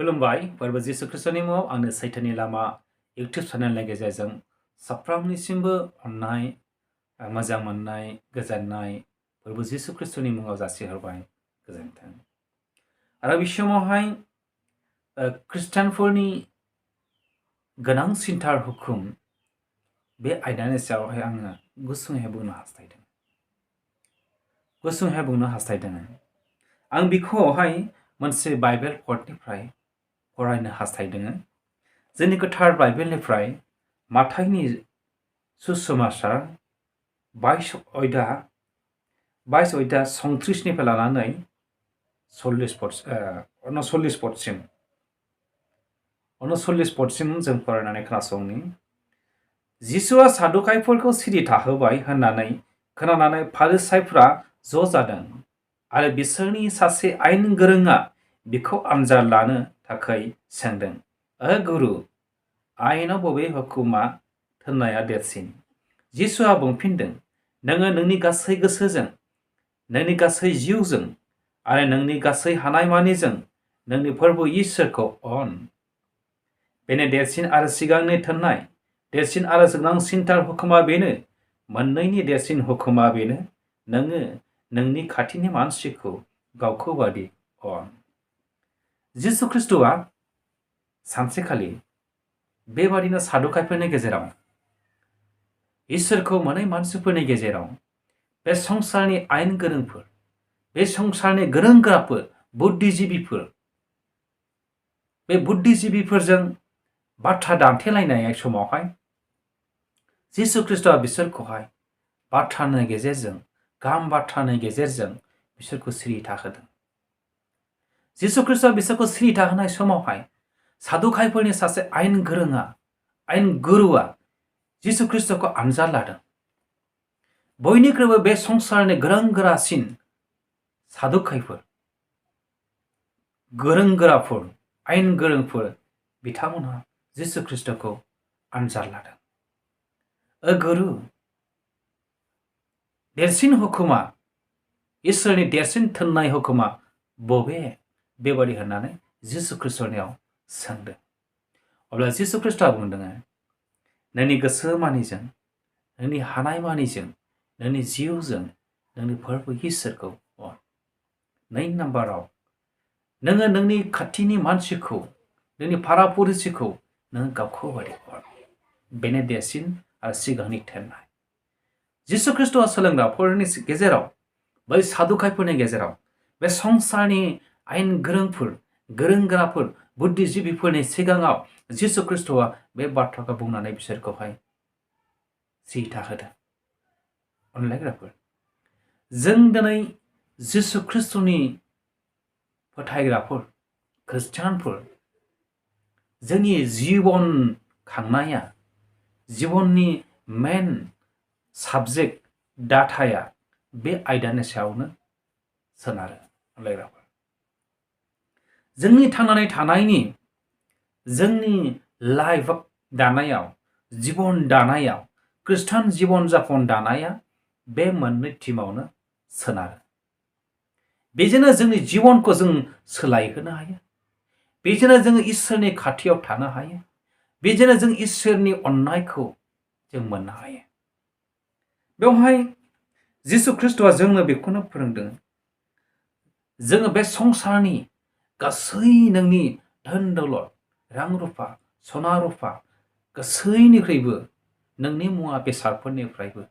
खुलुमबाय फोरबो जिसु ख्रिस्टनि मुङाव आंनो सैथोनि लामा इउटुब चेनेलनि गेजेरजों साफ्रोमनिसिमबो अननाय मोजां मोननाय गोजोननाय फोरबो जिसु ख्रिस्टनि मुङाव जासिहरबाय गोजोन्थों। आरो बे समावहाय ख्रिस्टानफोरनि गोनांसिनथार हुकुम बे आयदानि सायावहाय आङो गुसुङै बुंनो हास्थायदों। आं बेखौहाय मोनसे बाइबेल पदनिफ्राय फरायनो हास्थायदों। जोंनि गोथार बाइबेलनिफ्राय माथाइनि सुसमाचार 22 अध्याय 29 निफ्राय लानानै 39 पदसिम जों फरायनानै खोनासंनि। जिसुआ सादुकाइफोरखौ सिरि थाहोबाय होननानै खोनानानै फारिसाइफोरा ज' जादों आरो बिसोरनि सासे आयेन गोरोङा बिखौ आनजाद लानो थाखाय सोंदों, गुरु, आयेनाव बबे हुकुमा थोननाया देरसिन? जिसुआ बुंफिनदों, नोङो नोंनि गासै गोसोजों, नोंनि गासै जिउजों आरो नोंनि गासै हानायमानिजों नोंनि फोरबो इसोरखौ अन। बेनो देरसिन आरो सिगांनि थोननाय। देरसिन आरो गोनांसिनथार हुकुमा बेनो। मोननैनि देरसिन हुकुमा बेनो, नोङो नोंनि खाथिनि मानसिखौ गावखौ बादि अन। जिसु ख्रिस्ट'आ सानसेखालि बेबादिनो सादुकाइफोरनि गेजेराव इसोरखौ मोनै मानसिफोरनि गेजेराव बे संसारनि आयेन गोरोंफोर, बे संसारनि गोरों गोराफोर, बुद्धिजीबिफोर, बे बुद्धिजीबिफोरजों बाथ्रा दान्थेलायनाय समावहाय जिसु ख्रिस्ट'आ बिसोरखौहाय बाथ्रानि गेजेरजों, गाहाम बाथ्रानि गेजेरजों बिसोरखौ सिरि थाहोदों। जिसु ख्रिस्ट'आ बिसोरखौ सिरि थाहोनाय समावहाय सादुकाइफोरनि सासे आयेन गोरोङा, आयेन गुरुआ जिसु ख्रिस्ट'खौ आनजाद लादों। बयनिख्रुइबो बे संसारनि गोरों गोरासिन सादुकाइफोर, गोरों गोराफोर, आयेन गोरोंफोर, बिथांमोनहा जिसु ख्रिस्ट'खौ आनजाद लादों। गुरु, देरसिन हुकुमा, इसोरनि देरसिन थोननाय हुकुमा बबे? बेबादि होननानै जिसु ख्रिस्ट'नियाव सोंदों। अब्ला जिसु ख्रिस्ट'आ बुंदों, नोंनि गोसो मानिजों, नोंनि हानाय मानिजों, नोंनि जिउजों नोंनि फोरबो इसोरखौ अन। 2 नाम्बाराव, नोङो नोंनि खाथिनि मानसिखौ, नोंनि फारापुरिसिखौ नों गावखौ बादि अन। बेनो देरसिन आरो सिगांनि थोननाय। जिसु ख्रिस्ट'आ सोलोंग्राफोरनि गेजेराव, बै सादुकाइफोरनि गेजेराव, बे संसारनि आयेन गोरोंफोर, गोरों गोराफोर, बुद्धिजीबिफोरनि सिगाङाव जिसु ख्रिस्ट'आ बे बाथ्राखौ बुंनानै बिसोरखौहाय सिरि थाहोदों। अनलायग्राफोर, जों दिनै जिसु ख्रिस्ट'नि फोथायग्राफोर, ख्रिस्टियानफोर, जोंनि जिबन खांनाया, जिबननि मेन साबजेक्ट, डाटाया बे आयदानि सायावनो सोनारो। अनलायग्राफोर, जोंनि थांनानै थानायनि, जोंनि लाइफ दानायाव, जिबन दानायाव, ख्रिस्टान जिबन जापन दानाया बे मोननै टिमावनो सोनारो। बेजोंनो जोंनि जिबनखौ जों सोलायहोनो हायो। बेजोंनो जोङो इसोरनि खाथियाव थानो हायो। बेजोंनो जों इसोरनि अननायखौ जों मोननो हायो। बेवहाय जिसु ख्रिस्ट'आ जोंनो बेखौनो फोरोंदों, जोङो बे संसारनि गासै नोंनि धोन दौलत, रां रुफा, सना रुफा, गासैनिख्रुइबो नोंनि मुवा बेसादफोरनिफ्रायबो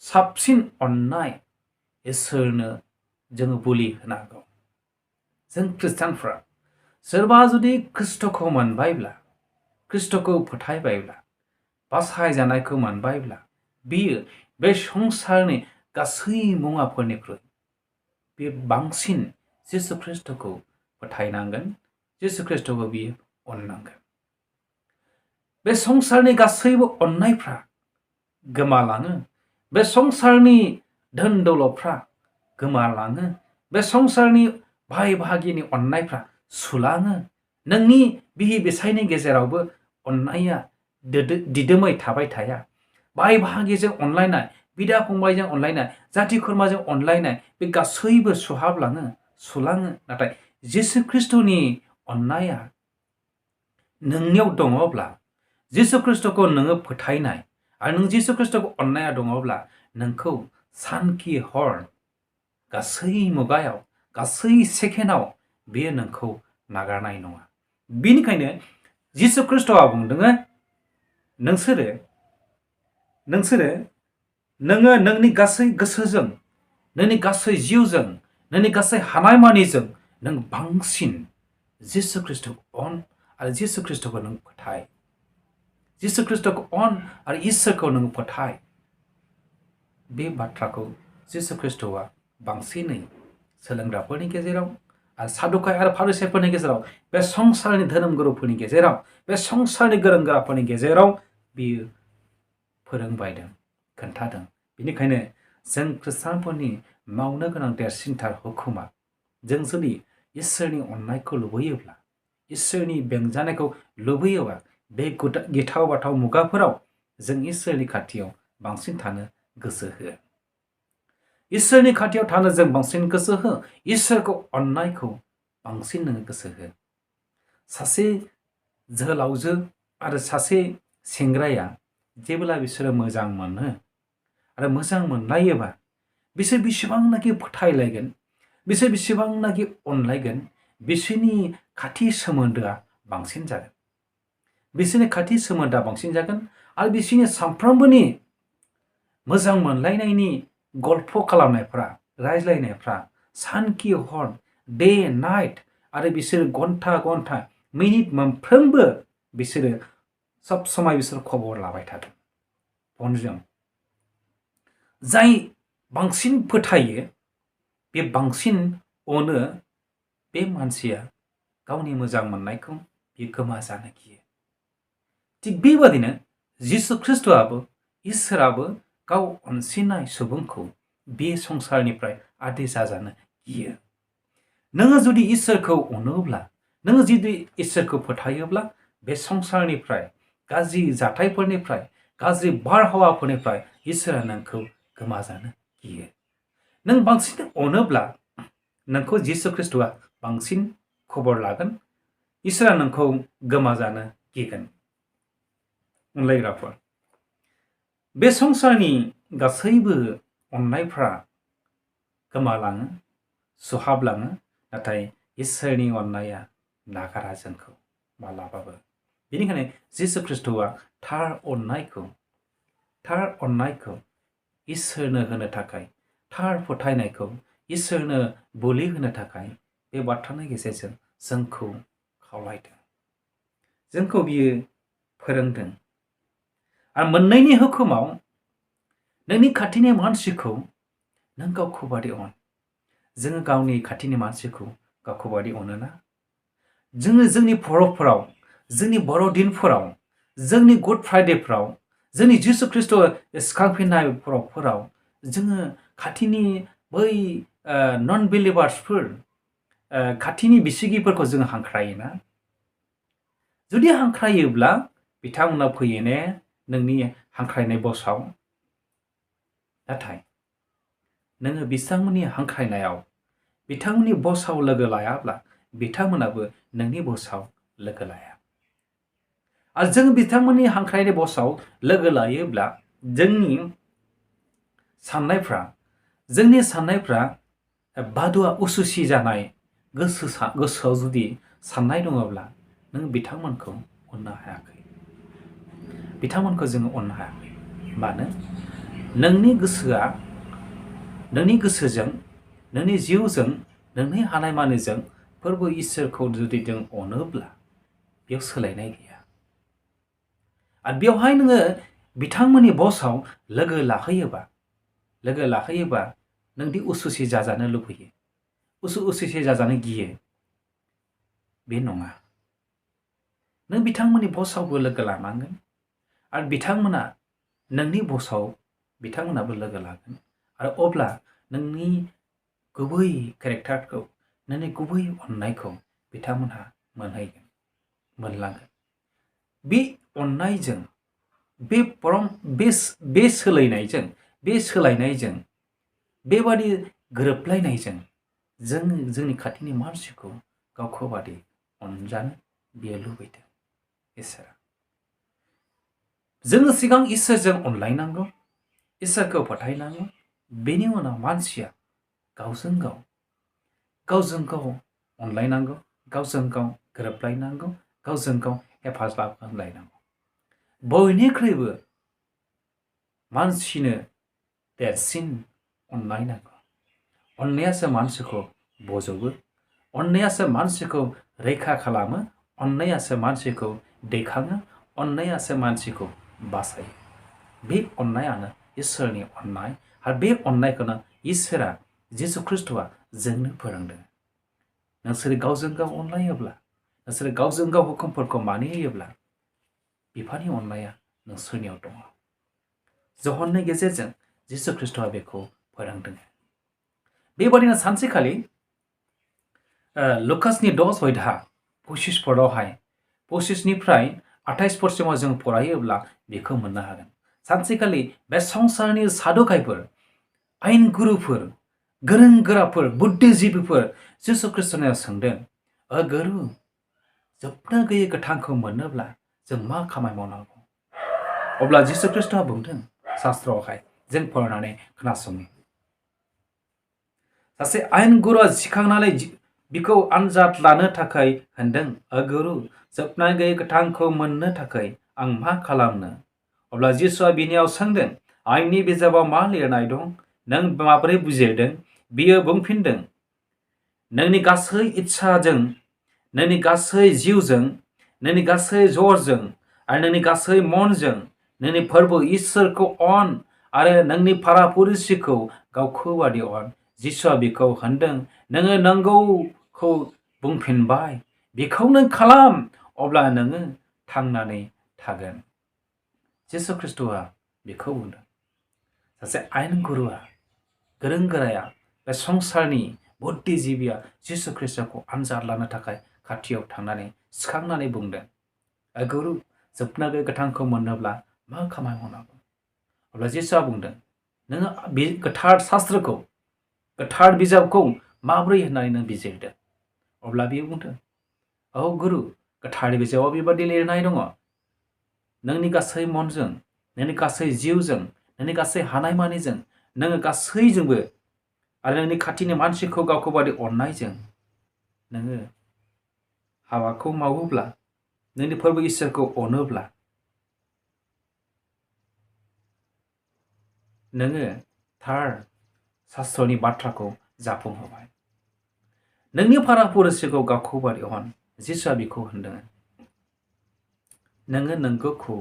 साबसिन अननाय इसोरनो जोङो बोलि होनांगौ। जों ख्रिस्टानफ्रा सोरबा जुदि ख्रिस्ट'खौ मोनबायब्ला, ख्रिस्ट'खौ फोथायबायब्ला, बासायजानायखौ मोनबायब्ला, बियो बे संसारनि गासै मुवाफोरनिख्रुइ बे बांसिन जिसु ख्रिस्ट'खौ फोथायनांगोन, जिसु ख्रिस्ट'खौ बियो अननांगोन। बे संसारनि गासैबो अननायफ्रा गोमालाङो। बे संसारनि धोन दौलतफ्रा गोमालाङो। बे संसारनि भाइ बाहागिनि अननायफ्रा सुलाङो। नोंनि बिहि बिसायनि गेजेरावबो अननाया दिदोमै थाबाय थाया। भाइ बाहागिजों अनलायनाय, बिदा फंबायजों अनलायनाय, जाथि खुरमाजों अनलायनाय, बे गासैबो सुहाबलाङो, सुलाङो। नाथाय जिसु ख्रिस्टनि अननाया नोंनियाव दङब्ला जिसु ख्रिस्टखौ नोङो फोथायनाय आरो नों जिसु ख्रिस्टखौ अननाया दङब्ला नोंखौ सानखि हर गासै मुगायाव गासै सेकेन्डआव बेयो नोंखौ नागारनाय नङा। बेनिखायनो जिसु ख्रिस्टआ बुंदों नोंसोरो नोङो नोंनि गासै गोसोजों नोंनि गासै जिउजों नोंनि गासै हानायमानिजों नों बांसिन जिसु ख्रिस्टखौ अन आरो जिसु ख्रिस्टखौ नों फोथाय। जिसु ख्रिस्टखौ अन आरो इसोरखौ नों फोथाय। बे बाथ्राखौ जिसु ख्रिस्टआ बांसिनै सोलोंग्राफोरनि गेजेराव आरो सादुकाय आरो फारिसाइफोरनि गेजेराव बे संसारनि धोरोमगुरुफोरनि गेजेराव बे संसारनि गोरों गोराफोरनि गेजेराव बियो फोरोंबायदों, खोन्थादों। बेनिखायनो जों खृष्टानफोरनि मावनो गोनां देरसिनथार हुकुमा जों जुदि इसोरनि अननायखौ लुबैयोब्ला इसोरनि बेंजानायखौ लुबैयोबा बे गिथाव बाथाव मुगाफोराव जों इसोरनि खाथियाव बांसिन थानो गोसो हो। इसोरनि खाथियाव थानो जों बांसिन गोसो हो। इसोरखौ अननायखौ बांसिन नोङो गोसो हो। सासे जोहोलावजो आरो सासे सेंग्राया जेब्ला बिसोरो मोजां मोनो आरो मोजां मोनलायोबा बिसोर बेसेबांनाखि फोथायलायगोन, बिसोर बेसेबांनाखि अनलायगोन, बिसोरनि खाथि सोमोन्दोआ बांसिन जागोन। बिसोरनि खाथि सोमोन्दोआ बांसिन जागोन आरो बिसोरनि सानफ्रोमबोनि मोजां मोनलायनायनि गल्प खालामनायफ्रा, रायज्लायनायफ्रा सानखि हर डे नाइट आरो बिसोर घन्टा घन्टा मिनिट मोनफ्रोमबो बिसोरो सब समय बिसोर खबर लाबाय थागोन फनजों। जाय बांसिन फोथायो बे बांसिन अनो, बे मानसिया गावनि मोजां मोननायखौ बे गोमा जानो गियो। थिग बेबादिनो जिसु ख्रिस्टआबो इसोराबो गाव अनसिनाय सुबुंखौ बे संसारनिफ्राय आदै जाजानो गियो। नोङो जुदि इसोरखौ अनोब्ला, नोङो जुदि इसोरखौ फोथायोब्ला बे संसारनिफ्राय गाज्रि जाथायफोरनिफ्राय गाज्रि बारहावाफोरनिफ्राय इसोरा नोंखौ गोमाजानो गियो। नों बांसिन अनोब्ला नोंखौ जिसु ख्रिस्टआ बांसिन खबर लागोन। इसोरा नोंखौ गोमाजानो गिगोन। अनलायग्राफोर, बे संसारनि गासैबो अननायफ्रा गोमालाङो, सुहाबलाङो, नाथाय इसोरनि अननाया नागारा जोंखौ मालाबाबो। बेनिखायनो जिसु ख्रिस्टआ थार अननायखौ इसोरनो होनो थाखाय, थार फोथायनायखौ इसोरनो बोलि होनो थाखाय बे बाथ्रानि गेजेरजों जोंखौ खावलायदों, जोंखौ बियो फोरोंदों। आरो मोननैनि हुकुमाव नोंनि खाथिनि मानसिखौ नों गावखौ बादि अन। जोङो गावनि खाथिनि मानसिखौ गावखौ बादि अनोना? जोङो जोंनि परबफोराव, जोंनि बर'दिनफोराव, जोंनि गुड फ्राइडेफ्राव, जोंनि जिसु ख्रिस्ट सिखांफिननाय परबफोराव जोङो खाथिनि बै नन बिलिभार्सफोर, खाथिनि बिसिगिफोरखौ जोङो हांख्रायोना? जुदि हांख्रायोब्ला बिथांमोना फैयो ने नोंनि हांख्रायनाय बसाव। नाथाय नोङो बिथांमोननि हांख्रायनायाव बिथांमोननि बसाव लोगो लायाब्ला बिथांमोनाबो नोंनि बसाव लोगो लाया। आरो जों बिथांमोननि हांख्रायनाय बसाव लोगो लायोब्ला जोंनि साननायफ्रा बादुआ उसुसि जानाय गोसोआव जुदि साननाय दङब्ला नों बिथांमोनखौ अननो हायाखै। बिथांमोनखौ जोङो अननो हायाखै। मानो? नोंनि गोसोजों, नोंनि जिउजों, नोंनि हानायमानिजों फोरबो इसोरखौ जुदि जों अनोब्ला बेयाव सोलायनाय गैया। आरो बेवहाय नोङो बिथांमोननि बसाव लोगो लाहैयोबा नोंदि उसुसि जाजानो लुबैयो, उसुसि जाजानो गियो, बे नङा। नों बिथांमोननि बसावबो लोगो लानांगोन आरो बिथांमोना नोंनि बसाव बिथांमोनाबो लोगो लागोन। आरो अब्ला नोंनि गुबै केरेक्टारखौ, नोंनि गुबै अननायखौ बिथांमोनहा मोनलांगोन। बे अननायजों, बे सोलायनायजों, बेबादि गोरोबलायनायजों जों जोंनि खाथिनि मानसिखौ गावखौ बादि अनजानो बियो लुबैदों इसोरा। जोङो सिगां इसोरजों अनलायनांगौ, इसोरखौ फोथायनांगौ, बेनि उनाव मानसिया गावजों गाव अनलायनांगौ, गावजों गाव गोरोबलायनांगौ, गावजों गाव हेफाजाब होलायनांगौ। बयनिख्रुइबो मानसिनो देरसिन अननाय नांगौ। अननायासो मानसिखौ बजबो, अननायासो मानसिखौ रैखा खालामो, अननायासो मानसिखौ दैखाङो, अननायासो मानसिखौ बासायो। बे अननायानो इसोरनि अननाय आरो बे अननायखौनो इसोरा जिसु ख्रिस्ट'आ जोंनो फोरोंदों। नोंसोर गावजों गाव अनलायोब्ला, नोंसोर गावजों गाव हुकुमफोरखौ मानियोब्ला बिफानि अननाया नोंसोरनियाव दङ। जहननि गेजेरजों जिसु ख्रिस्ट'आ बेखौ फोरोंदों। बेबादिनो सानसेखालि लुकासनि 10:25 25निफ्राय 28 जों फरायोब्ला बेखौ मोननो हागोन। सानसेखालि बे संसारनि सादुखायफोर, आयेनगुरुफोर, गोरों गोराफोर, बुद्धिजीबिफोर जिसु ख्रिस्ट'नियाव सोंदों, गुरु, जोबनो गैयै गोथांखौ मोननोब्ला जों मा खामानि मावनांगौ? अब्ला जिसु ख्रिस्ट'आ बुंदों शास्त्रआवहाय, जों फरायनानै खोनासङो। सासे आयेनगुरुआ सिखांनानै बिखौ आनजाद लानो थाखाय होनदों, गुरु, जोबनो गैयै गोथांखौ मोननो थाखाय आं मा खालामनो? अब्ला जिसुआ बिनियाव सोंदों, आयेननि बिजाबाव मा लिरनाय दं? नों माबोरै बुजिरदों? बियो बुंफिनदों, नोंनि गासै इच्छाजों, नोंनि गासै जिउजों, नोंनि गासै जरजों आरो नोंनि गासै मनजों नोंनि फोरबो इसोरखौ अन आरो नोंनि पारापुरुषिखौ गावखौ बादि अन। जिसुआ बिखौ होनदों, नोङो नांगौखौ बुंफिनबाय, बेखौ नों खालाम, अब्ला नोङो थांनानै थागोन। जिसु ख्रिस्ट'आ बेखौ बुंदों। सासे आयेनगुरुआ, गोरों गोराया, बे संसारनि बुद्धिजीबिया जिसु ख्रिस्ट'खौ आनजाद लानो थाखाय खाथियाव थांनानै सिखांनानै बुंदों, गुरु, जोबनो गैयै गोथांखौ मोननोब्ला मा खामानि मावनांगौ? अब्ला जिसुआ बुंदों, नोङो बे गोथार शास्त्रखौ, गोथार बिजाबखौ माबोरै होननानै नों बिजिरदों? अब्ला बियो बुंदों, गुरु, गोथार बिजाबाव बेबादि लिरनाय दङ, नोंनि गासै मनजों, नोंनि गासै जिउजों, नोंनि गासै हानायमानिजों, नोङो गासैजोंबो आरो नोंनि खाथिनि मानसिखौ गावखौ बादि अननायजों नोङो हाबाखौ मावोब्ला, नोंनि फोरबो इसोरखौ अनोब्ला नोङो थार शास्त्रनि बाथ्राखौ जाफुंहोबाय। नोंनि पारापुरुषिखौ गावखौ बादि अन। जिसुआ बिखौ होनदों, नोङो नंगौखौ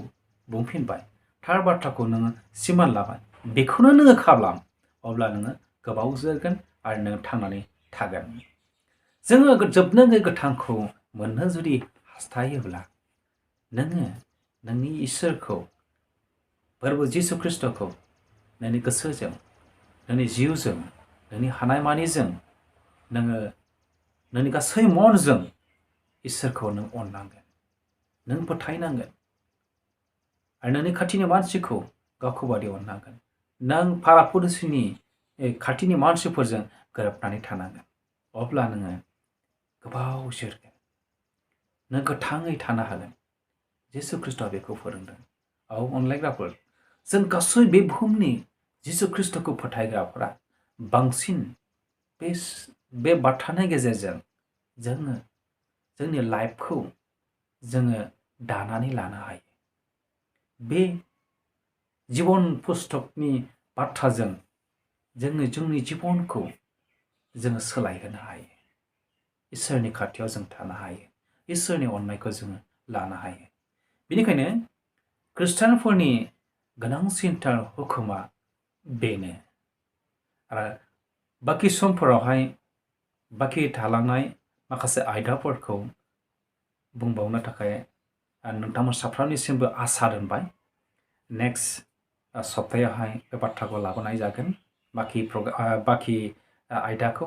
बुंफिनबाय, थार बाथ्राखौ नोङो सिमान लाबाय, बेखौनो नोङो खालाम, अब्ला नोङो गोबाव जोरगोन आरो नों थांनानै थागोन। जोङो जोबनो गैयै गोथांखौ मोननो जुदि हास्थायोब्ला नोङो नोंनि इसोरखौ, फोरबो जिसु ख्रिस्ट'खौ नोंनि गोसोजों, नोंनि जिउजों, नोंनि हानायमानिजों, नोङो नोंनि गासै मनजों इसोरखौ नों अननांगोन, नों फोथायनांगोन आरो नोंनि खाथिनि मानसिखौ गावखौ बादि अननांगोन। नों पारापुरुषिनि खाथिनि मानसिफोरजों गोरोबनानै थानांगोन। अब्ला नोङो गोबाव जोरगोन, नों गोथाङै थानो हागोन। जिसु ख्रिस्ट'आ बेखौ फोरोंदों। अनलायग्राफोर, जों गासै बे बुहुमनि जिसु ख्रिस्ट'खौ फोथायग्राफोरा बांसिन बे बाथ्रानि गेजेरजों जोङो जोंनि लाइफखौ जोङो दानानै लानो हायो। बे जिबन पुस्तकनि बाथ्राजों जोङो जोंनि जिबनखौ जोङो सोलायहोनो हायो। इसोरनि खाथियाव जों थानो हायो, इसोरनि अननायखौ जोङो लानो हायो। बेनिखायनो खृष्टानफोरनि गोनांसिनथार हुकुमा बेनो। आरो बाखि समफोरावहाय बाखि थालांनाय माखासे आयदाफोरखौ बुंबावनो थाखाय नोंथांमोन साफ्रोमनिसिमबो आसा दोनबाय। नेक्स्ट सप्तायावहाय बे बाथ्राखौ लाबोनाय जागोन। बाखि आयदाखौ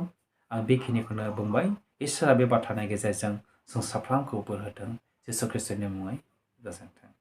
आं बेखिनिखौनो बुंबाय। इसोरा बे बाथ्रानि गेजेरजों जों साफ्रोमखौ बोर होथों। जिसु ख्रिस्ट'नि मुङै गोजोन्थों।